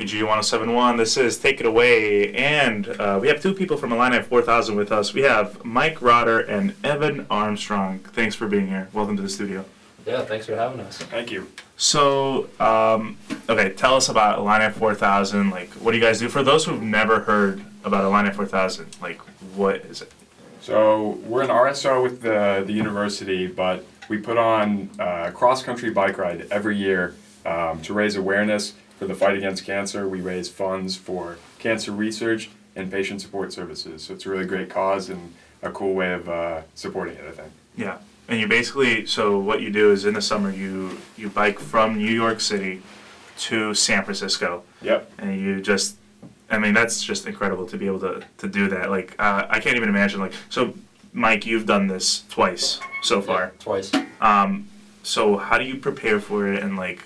WPGU 107.1. This is Take It Away. And we have two people from Illini 4000 with us. We have Mike Rotter and Evan Armstrong. Thanks for being here. Welcome to the studio. Yeah, thanks for having us. Thank you. So, okay, tell us about Illini 4000. Like, what do you guys do? For those who've never heard about Illini 4000, like, what is it? So we're an RSO with the university, but we put on a cross-country bike ride every year to raise awareness for the fight against cancer. We raise funds for cancer research and patient support services. So it's a really great cause and a cool way of supporting it, I think. Yeah. And you basically, so what you do is in the summer you bike from New York City to San Francisco. Yep. And you just, I mean, that's just incredible to be able to do that. Like, I can't even imagine, like, so Mike, you've done this twice so far. Yeah, twice. So how do you prepare for it, and like,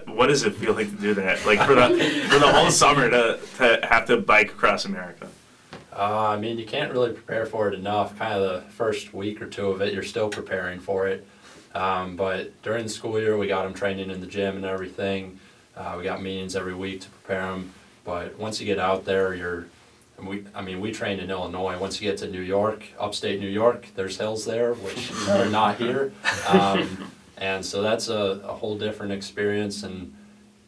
what does it feel like to do that? Like for the whole summer to have to bike across America? I mean, you can't really prepare for it enough. Kind of the first week or two of it, you're still preparing for it. But during the school year, we got them training in the gym and everything. We got meetings every week to prepare them. But once you get out there, we trained in Illinois. Once you get to New York, upstate New York, there's hills there, which are not here. And so that's a whole different experience, and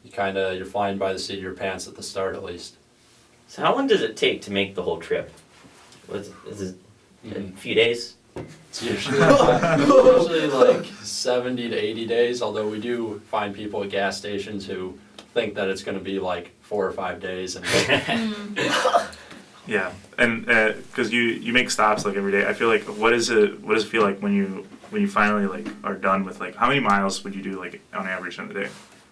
you're flying by the seat of your pants at the start at least. So how long does it take to make the whole trip? Is it a few days? It's usually like 70 to 80 days, although we do find people at gas stations who think that it's going to be like 4 or 5 days. And yeah, and because you make stops like every day. I feel like what does it feel like when you finally like are done with, like, how many miles would you do like on average in a day?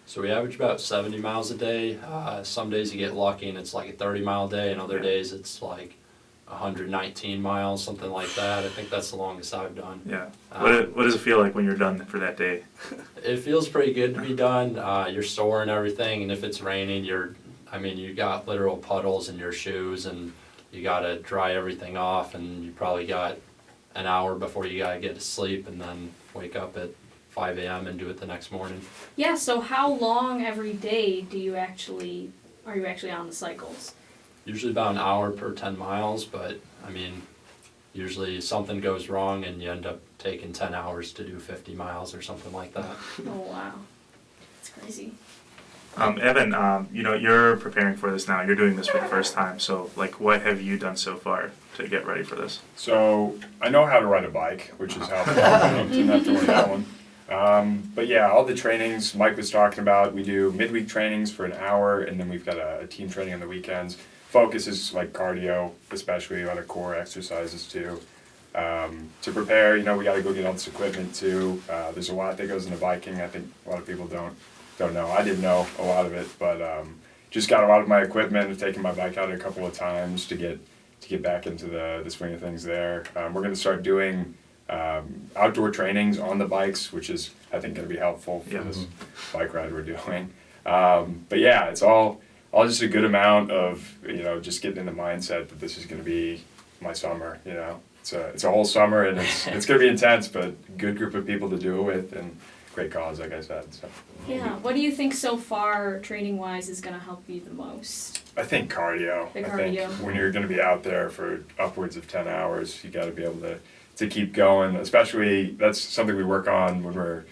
So we average about 70 miles a day. Some days you get lucky and it's like a 30-mile day, and other days it's like 119 miles, something like that. I think that's the longest I've done. Yeah. What does it feel like when you're done for that day? It feels pretty good to be done. You're sore and everything, and if it's raining, you got literal puddles in your shoes, and you got to dry everything off, and you probably got an hour before you got to get to sleep and then wake up at 5 a.m. and do it the next morning. Yeah, so how long every day are you actually on the cycles? Usually about an hour per 10 miles, but I mean, usually something goes wrong and you end up taking 10 hours to do 50 miles or something like that. Oh, wow. That's crazy. Evan, you're preparing for this now. You're doing this for the first time. So, like, what have you done so far to get ready for this? So I know how to ride a bike, which is helpful. I didn't have to worry that one. But yeah, all the trainings Mike was talking about, we do midweek trainings for an hour, and then we've got a team training on the weekends. Focus is like cardio, especially a lot of core exercises too. To prepare, we got to go get all this equipment too. There's a lot that goes into biking. I think a lot of people don't know. I didn't know a lot of it, but just got a lot of my equipment. I've taken my bike out a couple of times to get back into the swing of things there. We're going to start doing outdoor trainings on the bikes, which is, I think, going to be helpful for this bike ride we're doing. But yeah, it's all just a good amount of, just getting in the mindset that this is going to be my summer. It's a whole summer, and it's going to be intense, but good group of people to do it with, and great cause, like I said. So. Yeah. What do you think so far, training-wise, is going to help you the most? I think cardio. The cardio. I think when you're going to be out there for upwards of 10 hours, you got to be able to keep going. Especially, that's something we work on when we're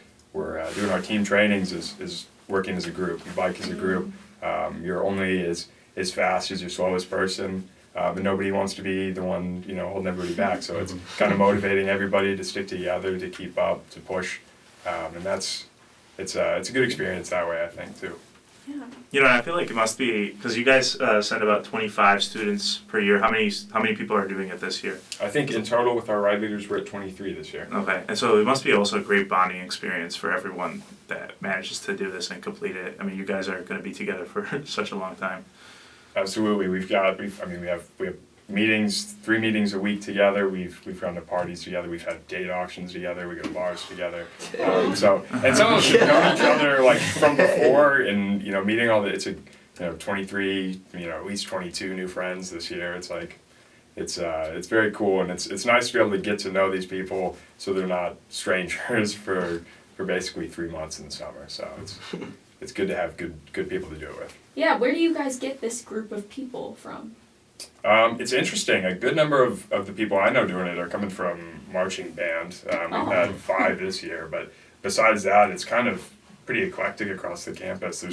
doing our team trainings, is working as a group. You bike as a group. You're only as fast as your slowest person, but nobody wants to be the one holding everybody back. So it's kind of motivating everybody to stick together, to keep up, to push, and it's a good experience that way, I think, too. Yeah. I feel like it must be, because you guys send about 25 students per year. How many people are doing it this year? I think in total with our ride leaders, we're at 23 this year. Okay, and so it must be also a great bonding experience for everyone that manages to do this and complete it. I mean, you guys are going to be together for such a long time. Absolutely, we have meetings, 3 meetings a week together. We've gone to parties together. We've had date auctions together. We go to bars together. And some of us have known each other like from before, and meeting all the. It's 23, at least 22 new friends this year. It's like, it's very cool, and it's nice to be able to get to know these people so they're not strangers for basically 3 months in the summer. So it's good to have good people to do it with. Yeah, where do you guys get this group of people from? It's interesting. A good number of the people I know doing it are coming from marching band. We've had 5 this year, but besides that, it's kind of pretty eclectic across the campus. I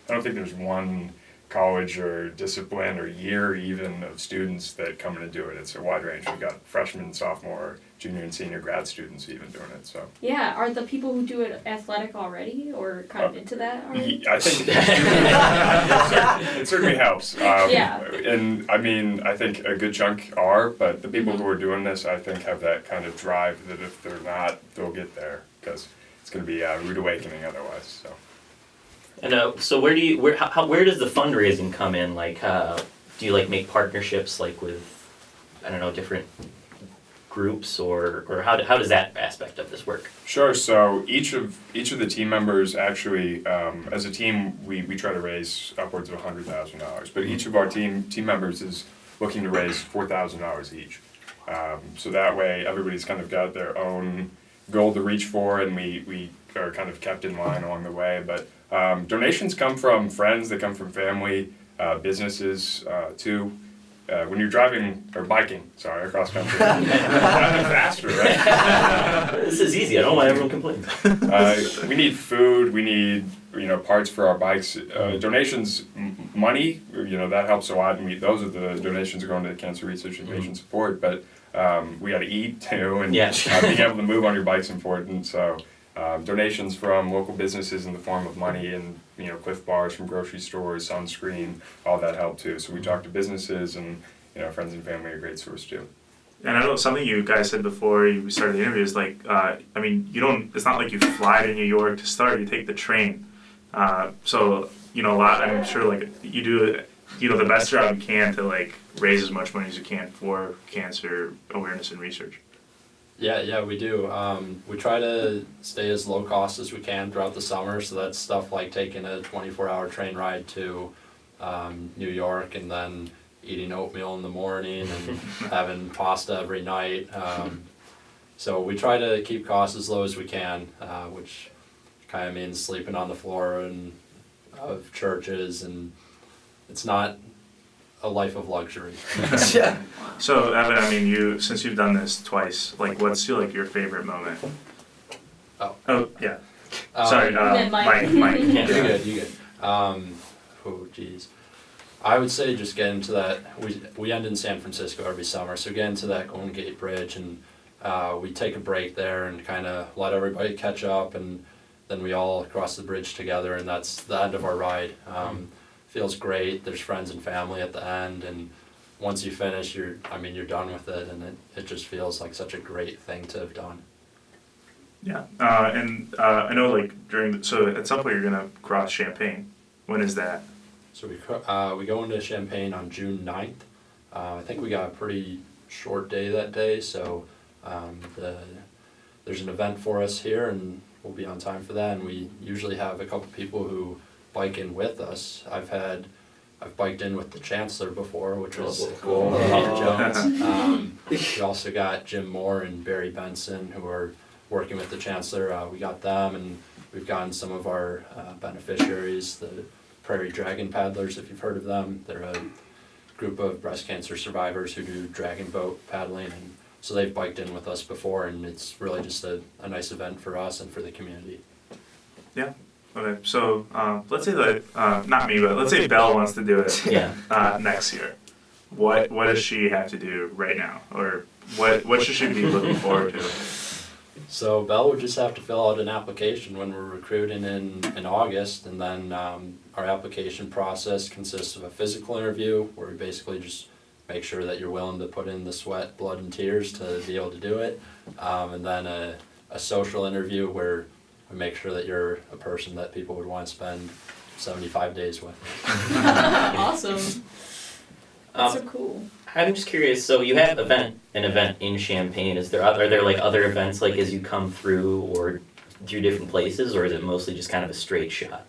don't think there's one college or discipline or year even of students that come in and do it. It's a wide range. We've got freshmen, sophomore, junior, and senior grad students even doing it. So Yeah, are the people who do it athletic already or kind of into that already? I think it certainly helps. Yeah. And I mean, I think a good chunk are, but the people who are doing this, I think, have that kind of drive that if they're not, they'll get there because it's going to be a rude awakening otherwise. So. And so where does the fundraising come in? Like, do you like make partnerships like with, I don't know, different groups, or how does that aspect of this work? Sure. So each of the team members actually, as a team, we try to raise upwards of $100,000. But each of our team members is looking to raise $4,000 each. So that way, everybody's kind of got their own goal to reach for, and we are kind of kept in line along the way. But donations come from friends, they come from family, businesses too. When you're driving or biking, across country, driving faster, right? This is easy. I don't know why everyone complains. We need food. We need parts for our bikes. Donations, money. That helps a lot. And those are the donations are going to cancer research and patient support. But we got to eat too, and being able to move on your bike's important. So. Donations from local businesses in the form of money and Cliff Bars from grocery stores, sunscreen, all that help too. So we talk to businesses, and friends and family are a great source too. And I know something you guys said before we started the interview is like, I mean, it's not like you fly to New York to start, you take the train. So a lot, I'm sure like you do the best job you can to like raise as much money as you can for cancer awareness and research. Yeah, we do. We try to stay as low cost as we can throughout the summer, so that's stuff like taking a 24-hour train ride to New York and then eating oatmeal in the morning and having pasta every night. So we try to keep costs as low as we can, which kind of means sleeping on the floor of churches, and it's not a life of luxury. So Evan, I mean, since you've done this twice, like, what's your favorite moment? Oh yeah. Sorry, Mike. You good. Oh geez. I would say just get into that. We end in San Francisco every summer, so get into that Golden Gate Bridge, and we take a break there and kind of let everybody catch up, and then we all cross the bridge together, and that's the end of our ride. Feels great. There's friends and family at the end, and once you finish, you're done with it, and it just feels like such a great thing to have done. Yeah, and I know so at some point you're gonna cross Champaign. When is that? So we go into Champaign on June 9th. I think we got a pretty short day that day, so there's an event for us here, and we'll be on time for that. And we usually have a couple people who bike in with us. I've biked in with the Chancellor before, which was cool. Jones. We also got Jim Moore and Barry Benson, who are working with the Chancellor. We got them, and we've gotten some of our beneficiaries, the Prairie Dragon Paddlers, if you've heard of them. They're a group of breast cancer survivors who do dragon boat paddling, and so they've biked in with us before, and it's really just a nice event for us and for the community. Yeah. Okay, so let's say that, not me, but let's say Belle wants to do it next year. What does she have to do right now? Or what should she be looking forward to? So Belle would just have to fill out an application when we're recruiting in August, and then our application process consists of a physical interview where we basically just make sure that you're willing to put in the sweat, blood, and tears to be able to do it, and then a social interview where we make sure that you're a person that people would want to spend 75 days with. Awesome. That's so cool. I'm just curious, so you have an event in Champaign. Are there like other events like as you come through or through different places, or is it mostly just kind of a straight shot?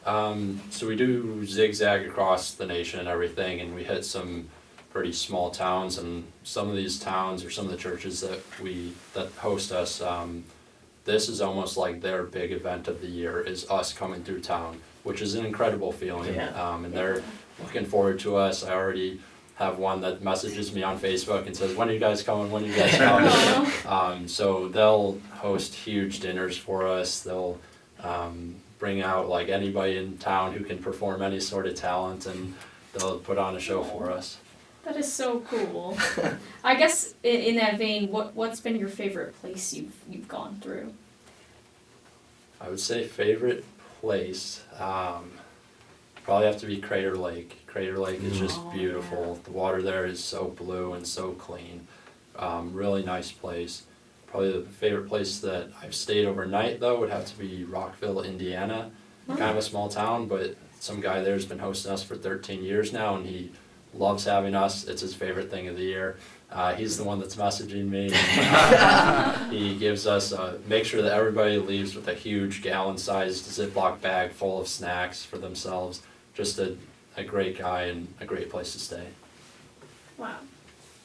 So we do zigzag across the nation and everything, and we hit some pretty small towns, and some of these towns or some of the churches that host us, this is almost like their big event of the year, is us coming through town, which is an incredible feeling. Yeah. And they're looking forward to us. I already have one that messages me on Facebook and says, when are you guys coming, when are you guys coming? So they'll host huge dinners for us. They'll bring out like anybody in town who can perform any sort of talent, and they'll put on a show for us. That is so cool. I guess in that vein, what's been your favorite place you've gone through? I would say favorite place, probably have to be Crater Lake. Crater Lake is just beautiful. The water there is so blue and so clean. Really nice place. Probably the favorite place that I've stayed overnight though would have to be Rockville, Indiana. Kind of a small town, but some guy there's been hosting us for 13 years now, and he loves having us. It's his favorite thing of the year. He's the one that's messaging me. He gives us, make sure that everybody leaves with a huge gallon-sized Ziploc bag full of snacks for themselves. Just a great guy and a great place to stay. Wow.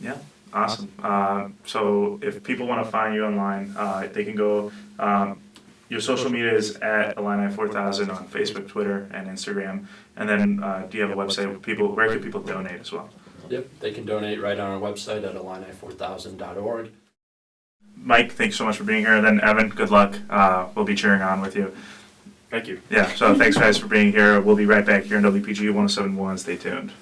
Yeah, awesome. So if people want to find you online, they can go. Your social media is at Illini 4000 on Facebook, Twitter, and Instagram. And then do you have a website where can people donate as well? Yep, they can donate right on our website at illini4000.org. Mike, thanks so much for being here. And then Evan, good luck. We'll be cheering on with you. Thank you. Yeah, so thanks guys for being here. We'll be right back here on WPGU 107.1. Stay tuned.